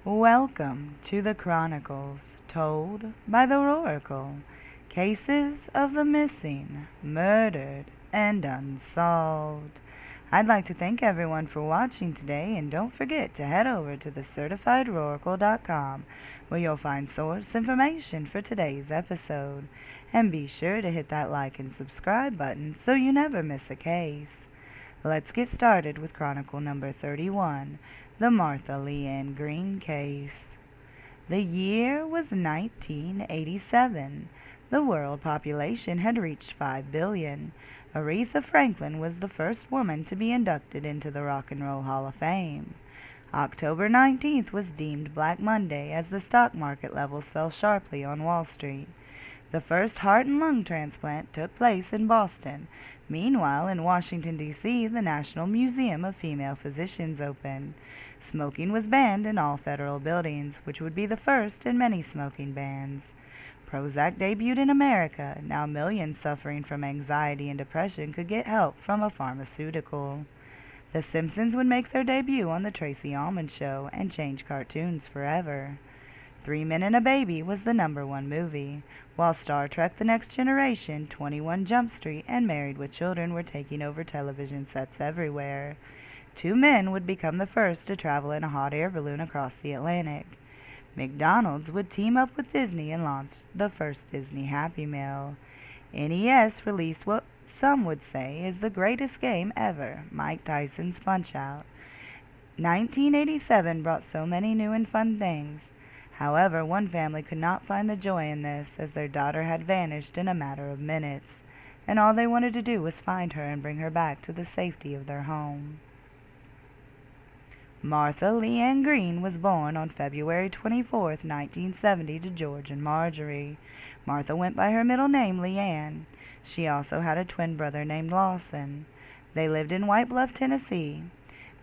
Welcome to the Chronicles, told by the Oracle. Cases of the missing, murdered, and unsolved. I'd like to thank everyone for watching today, and don't forget to head over to thecertifiedoracle.com where you'll find source information for today's episode. And be sure to hit that like and subscribe button so you never miss a case. Let's get started with Chronicle number 31, the Martha Leanne Green case. The year was 1987. The world population had reached 5 billion. Aretha Franklin was the first woman to be inducted into the Rock and Roll Hall of Fame. October 19th was deemed Black Monday as the stock market levels fell sharply on Wall Street. The first heart and lung transplant took place in Boston. Meanwhile, in Washington, D.C., the National Museum of Female Physicians opened. Smoking was banned in all federal buildings, which would be the first in many smoking bans. Prozac debuted in America. Now millions suffering from anxiety and depression could get help from a pharmaceutical. The Simpsons would make their debut on The Tracy Ullman Show and change cartoons forever. 3 Men and a Baby was the #1 movie, while Star Trek The Next Generation, 21 Jump Street, and Married with Children were taking over television sets everywhere. 2 men would become the first to travel in a hot air balloon across the Atlantic. McDonald's would team up with Disney and launch the first Disney Happy Meal. NES released what some would say is the greatest game ever, Mike Tyson's Punch-Out! 1987 brought so many new and fun things. However, one family could not find the joy in this, as their daughter had vanished in a matter of minutes, and all they wanted to do was find her and bring her back to the safety of their home. Martha Leanne Green was born on February 24, 1970, to George and Marjorie. Martha went by her middle name, Leanne. She also had a twin brother named Lawson. They lived in White Bluff, Tennessee.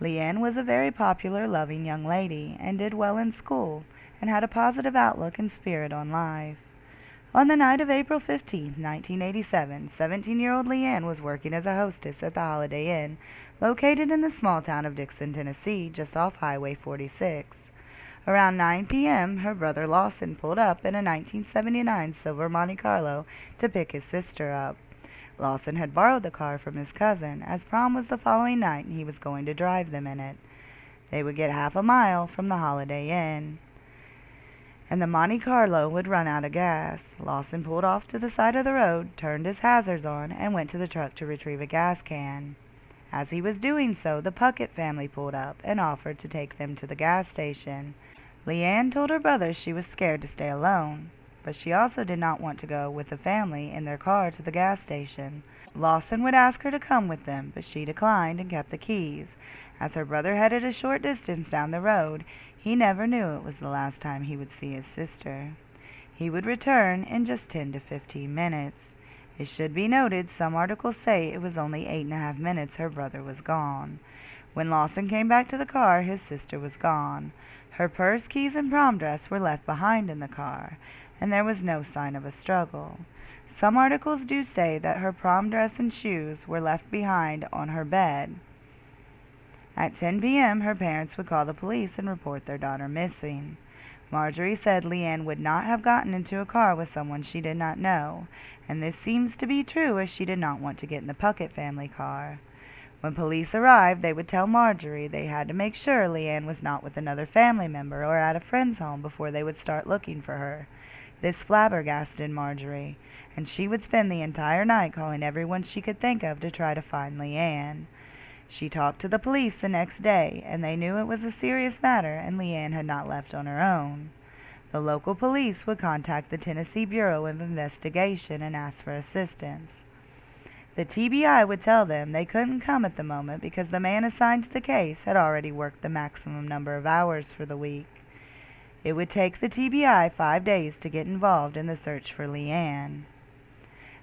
Leanne was a very popular, loving young lady and did well in school, and had a positive outlook and spirit on life. On the night of April 15, 1987, 17-year-old Leanne was working as a hostess at the Holiday Inn, located in the small town of Dixon, Tennessee, just off Highway 46. Around 9 p.m., her brother Lawson pulled up in a 1979 silver Monte Carlo to pick his sister up. Lawson had borrowed the car from his cousin, as prom was the following night and he was going to drive them in it. They would get half a mile from the Holiday Inn, and the Monte Carlo would run out of gas. Lawson pulled off to the side of the road, turned his hazards on, and went to the truck to retrieve a gas can. As he was doing so, the Puckett family pulled up and offered to take them to the gas station. Leanne told her brother she was scared to stay alone, but she also did not want to go with the family in their car to the gas station. Lawson would ask her to come with them, but she declined and kept the keys. As her brother headed a short distance down the road, he never knew it was the last time he would see his sister. He would return in just 10 to 15 minutes. It should be noted some articles say it was only 8.5 minutes her brother was gone. When Lawson came back to the car, his sister was gone. Her purse, keys, and prom dress were left behind in the car, and there was no sign of a struggle. Some articles do say that her prom dress and shoes were left behind on her bed. At 10 p.m., her parents would call the police and report their daughter missing. Marjorie said Leanne would not have gotten into a car with someone she did not know, and this seems to be true, as she did not want to get in the Puckett family car. When police arrived, they would tell Marjorie they had to make sure Leanne was not with another family member or at a friend's home before they would start looking for her. This flabbergasted Marjorie, and she would spend the entire night calling everyone she could think of to try to find Leanne. She talked to the police the next day, and they knew it was a serious matter and Leanne had not left on her own. The local police would contact the Tennessee Bureau of Investigation and ask for assistance. The TBI would tell them they couldn't come at the moment because the man assigned to the case had already worked the maximum number of hours for the week. It would take the TBI 5 days to get involved in the search for Leanne.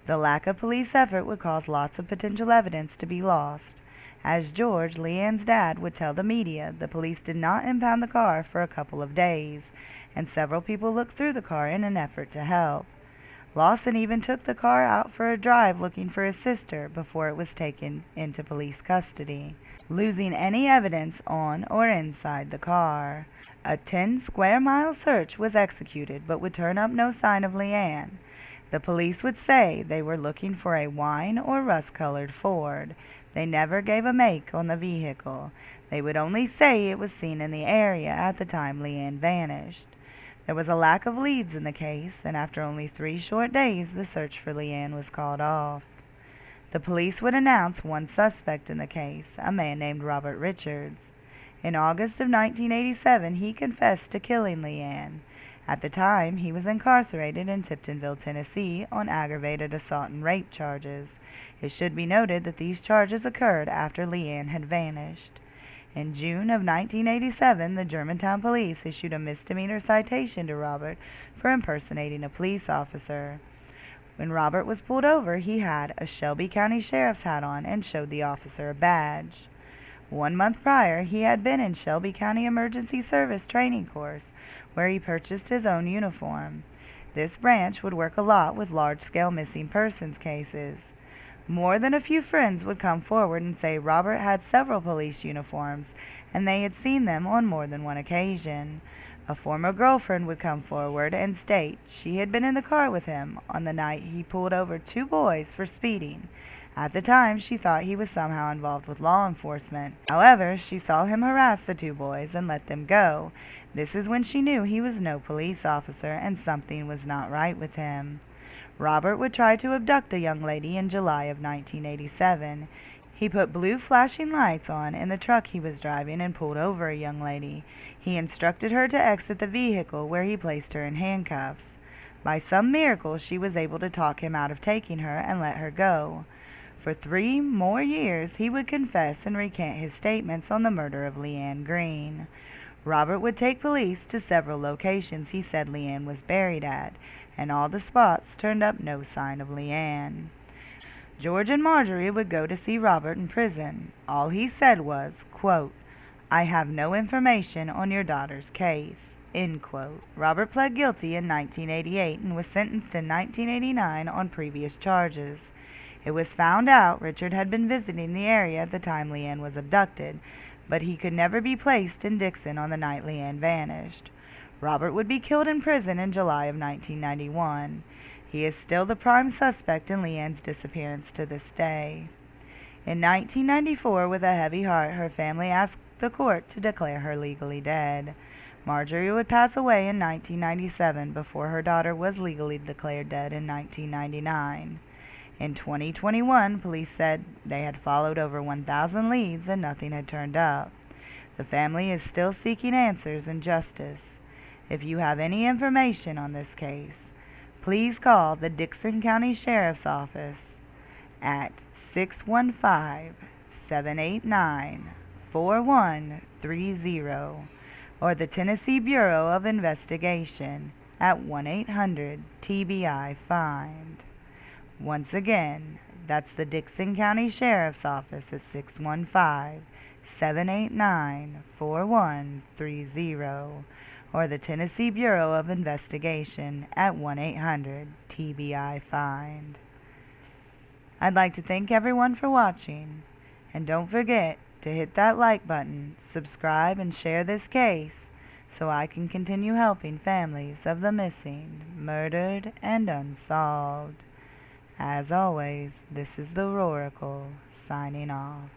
The lack of police effort would cause lots of potential evidence to be lost. As George, Leanne's dad, would tell the media, the police did not impound the car for a couple of days, and several people looked through the car in an effort to help. Lawson even took the car out for a drive looking for his sister before it was taken into police custody. losing any evidence on or inside the car. A 10-square-mile search was executed but would turn up no sign of Leanne. The police would say they were looking for a wine or rust-colored Ford. They never gave a make on the vehicle. They would only say it was seen in the area at the time Leanne vanished. There was a lack of leads in the case, and after only 3 short days, the search for Leanne was called off. The police would announce one suspect in the case, a man named Robert Richards. In August of 1987, he confessed to killing Leanne. At the time, he was incarcerated in Tiptonville, Tennessee, on aggravated assault and rape charges. It should be noted that these charges occurred after Leanne had vanished. In June of 1987, the Germantown police issued a misdemeanor citation to Robert for impersonating a police officer. When Robert was pulled over, he had a Shelby County Sheriff's hat on and showed the officer a badge. 1 month prior, he had been in Shelby County Emergency Service training course, where he purchased his own uniform. This branch would work a lot with large-scale missing persons cases. More than a few friends would come forward and say Robert had several police uniforms, and they had seen them on more than one occasion. A former girlfriend would come forward and state she had been in the car with him on the night he pulled over 2 boys for speeding. At the time, she thought he was somehow involved with law enforcement. However, she saw him harass the 2 boys and let them go. This is when she knew he was no police officer and something was not right with him. Robert would try to abduct a young lady in July of 1987. He put blue flashing lights on in the truck he was driving and pulled over a young lady. He instructed her to exit the vehicle, where he placed her in handcuffs. By some miracle, she was able to talk him out of taking her and let her go. For 3 more years, he would confess and recant his statements on the murder of Leanne Green. Robert would take police to several locations he said Leanne was buried at, and all the spots turned up no sign of Leanne. George and Marjorie would go to see Robert in prison. All he said was, quote, "I have no information on your daughter's case," end quote. Robert pled guilty in 1988 and was sentenced in 1989 on previous charges. It was found out Richard had been visiting the area at the time Leanne was abducted, but he could never be placed in Dixon on the night Leanne vanished. Robert would be killed in prison in July of 1991. He is still the prime suspect in Leanne's disappearance to this day. In 1994, with a heavy heart, her family asked the court to declare her legally dead. Marjorie would pass away in 1997 before her daughter was legally declared dead in 1999. In 2021, police said they had followed over 1,000 leads and nothing had turned up. The family is still seeking answers and justice. If you have any information on this case, please call the Dixon County Sheriff's Office at 615-789-4130 or the Tennessee Bureau of Investigation at 1-800-TBI-FIND. Once again, that's the Dixon County Sheriff's Office at 615-789-4130 or the Tennessee Bureau of Investigation at 1-800-TBI-FIND. I'd like to thank everyone for watching, and don't forget to hit that like button, subscribe, and share this case so I can continue helping families of the missing, murdered, and unsolved. As always, this is the Chronikle, signing off.